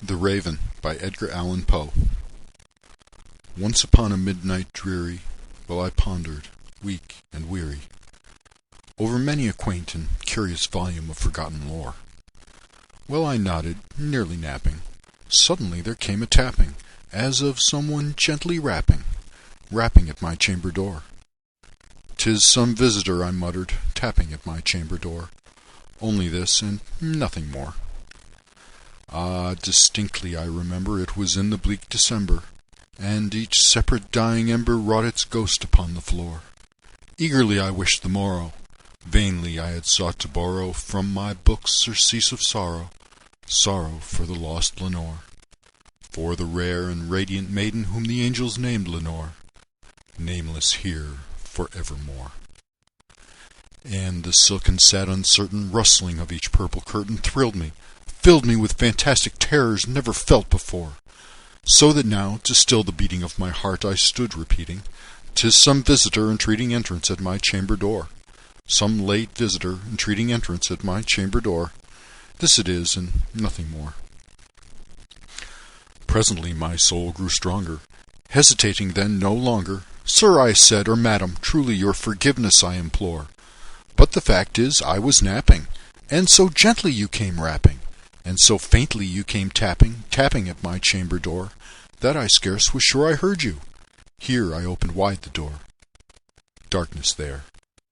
The Raven by Edgar Allan Poe. Once upon a midnight dreary, while I pondered, weak and weary, over many a quaint and curious volume of forgotten lore, while I nodded, nearly napping, suddenly there came a tapping, as of someone gently rapping at my chamber door. "'Tis some visitor," I muttered, tapping at my chamber door. Only this, and nothing more. Ah, distinctly I remember it was in the bleak December, and each separate dying ember wrought its ghost upon the floor. Eagerly I wished the morrow. Vainly I had sought to borrow from my books surcease of sorrow for the lost Lenore, for the rare and radiant maiden whom the angels named Lenore, nameless here for evermore. And the silken, sad, uncertain rustling of each purple curtain thrilled me, filled me with fantastic terrors never felt before, so that now, to still the beating of my heart, I stood repeating, "'Tis some visitor entreating entrance at my chamber door, some late visitor entreating entrance at my chamber door. This it is, and nothing more." Presently my soul grew stronger, hesitating then no longer. "Sir," I said, "or madam, truly your forgiveness I implore. But the fact is, I was napping, and so gently you came rapping, and so faintly you came tapping at my chamber door, that I scarce was sure I heard you." Here I opened wide the door. Darkness there,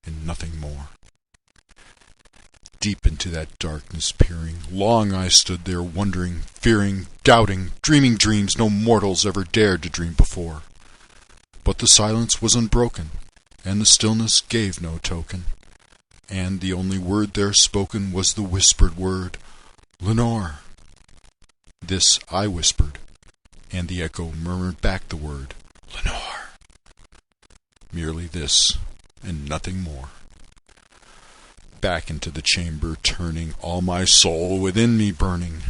and nothing more. Deep into that darkness peering, long I stood there wondering, fearing, doubting, dreaming dreams no mortals ever dared to dream before. But the silence was unbroken, and the stillness gave no token, and the only word there spoken was the whispered word, "Lenore." This I whispered, and the echo murmured back the word, "Lenore." Merely this, and nothing more. Back into the chamber turning, all my soul within me burning,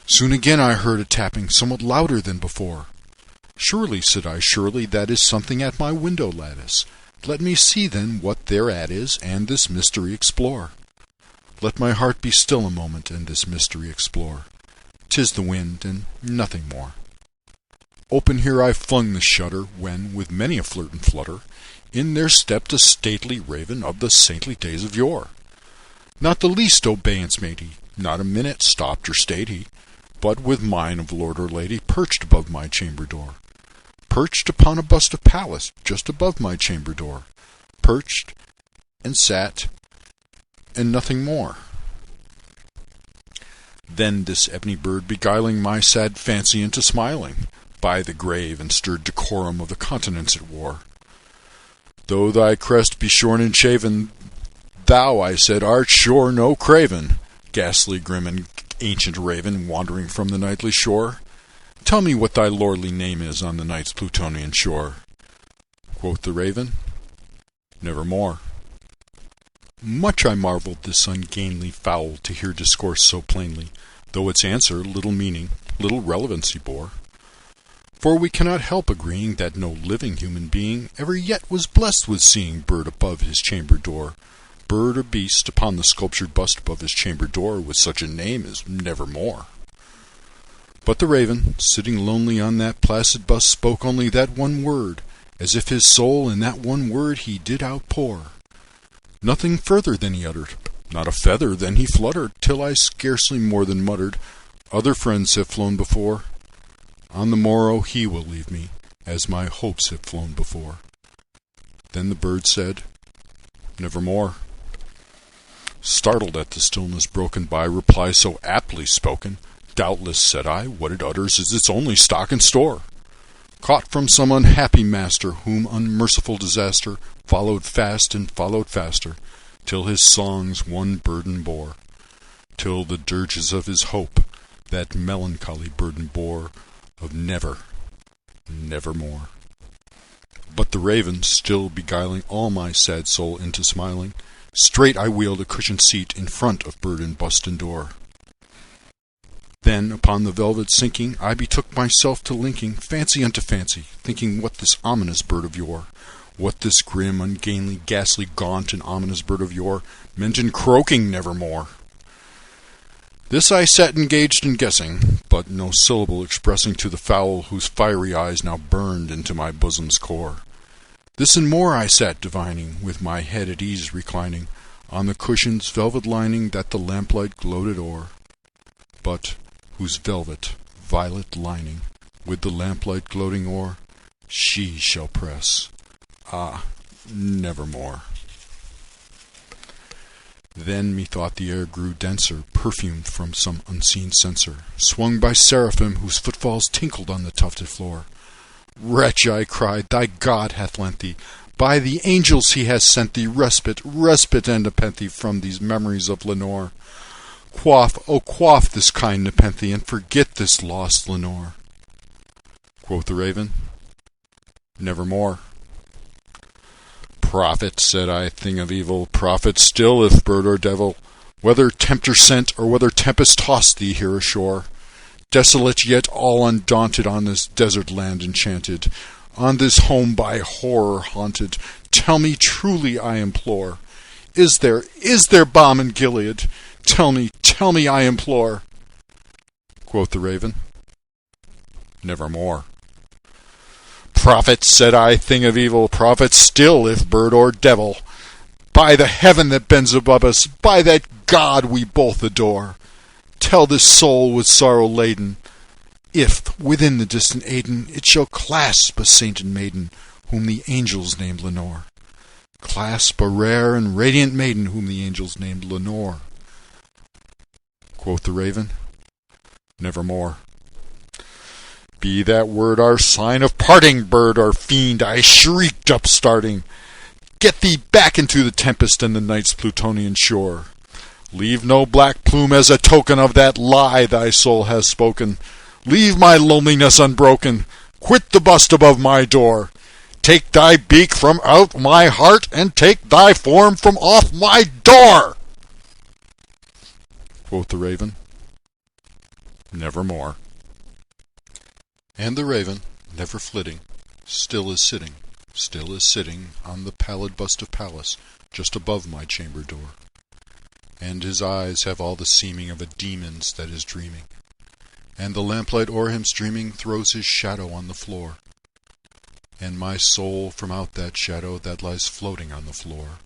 soon again I heard a tapping somewhat louder than before. "Surely," said I, "surely that is something at my window lattice. Let me see then what thereat is, and this mystery explore. Let my heart be still a moment, and this mystery explore. 'Tis the wind, and nothing more." Open here I flung the shutter, when, with many a flirt and flutter, in there stepped a stately raven of the saintly days of yore. Not the least obeisance made he, not a minute stopped or stayed he, but with mine of lord or lady perched above my chamber door. Perched upon a bust of Pallas, just above my chamber door. Perched, and sat, and nothing more. Then this ebony bird beguiling my sad fancy into smiling, by the grave and stirred decorum of the continents it wore. "Though thy crest be shorn and shaven, thou," I said, "art sure no craven, ghastly, grim, and ancient raven, wandering from the nightly shore. Tell me what thy lordly name is on the night's Plutonian shore." Quoth the raven, "Nevermore." Much I marvelled this ungainly fowl to hear discourse so plainly, though its answer little meaning, little relevancy bore. For we cannot help agreeing that no living human being ever yet was blessed with seeing bird above his chamber door, bird or beast upon the sculptured bust above his chamber door with such a name as Nevermore. But the raven, sitting lonely on that placid bust, spoke only that one word, as if his soul in that one word he did outpour. Nothing further than he uttered, not a feather than he fluttered, till I scarcely more than muttered, "Other friends have flown before. On the morrow he will leave me, as my hopes have flown before." Then the bird said, "Nevermore." Startled at the stillness broken by reply so aptly spoken, "Doubtless," said I, "what it utters is its only stock and store, caught from some unhappy master, whom unmerciful disaster followed fast and followed faster, till his songs one burden bore, till the dirges of his hope that melancholy burden bore of never, nevermore." But the raven, still beguiling all my sad soul into smiling, straight I wheeled a cushioned seat in front of bird and bust and door. Then, upon the velvet sinking, I betook myself to linking fancy unto fancy, thinking what this ominous bird of yore, what this grim, ungainly, ghastly, gaunt, and ominous bird of yore meant in croaking "Nevermore." This I sat engaged in guessing, but no syllable expressing to the fowl whose fiery eyes now burned into my bosom's core. This and more I sat divining, with my head at ease reclining on the cushion's velvet lining that the lamplight gloated o'er, but whose velvet, violet lining, with the lamplight gloating o'er, she shall press, nevermore. Then methought the air grew denser, perfumed from some unseen censer, swung by seraphim whose footfalls tinkled on the tufted floor. Wretch, I cried, thy God hath lent thee, by the angels he has sent thee, respite, respite and nepenthe from these memories of Lenore. Quaff, oh quaff this kind nepenthe, and forget this lost Lenore. Quoth the raven, nevermore. Prophet, said I, thing of evil, prophet still if bird or devil, whether tempter sent or whether tempest tossed thee here ashore, desolate yet all undaunted on this desert land enchanted, on this home by horror haunted, tell me truly I implore, is there balm in Gilead? Tell me, I implore. Quoth the raven, nevermore. Prophet, said I, thing of evil, prophet still if bird or devil, by the heaven that bends above us, by that God we both adore, tell this soul with sorrow laden, if within the distant Aidenn it shall clasp a sainted maiden whom the angels named Lenore, clasp a rare and radiant maiden whom the angels named Lenore. Quoth the raven, nevermore. Be that word our sign of parting, bird or fiend, I shrieked upstarting. Get thee back into the tempest and the night's Plutonian shore. Leave no black plume as a token of that lie thy soul has spoken. Leave my loneliness unbroken. Quit the bust above my door. Take thy beak from out my heart, and take thy form from off my door. Quoth the raven, nevermore. And the raven, never flitting, still is sitting on the pallid bust of Pallas, just above my chamber door. And his eyes have all the seeming of a demon's that is dreaming, and the lamplight o'er him streaming throws his shadow on the floor. And my soul from out that shadow that lies floating on the floor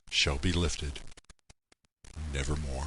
shall be lifted nevermore.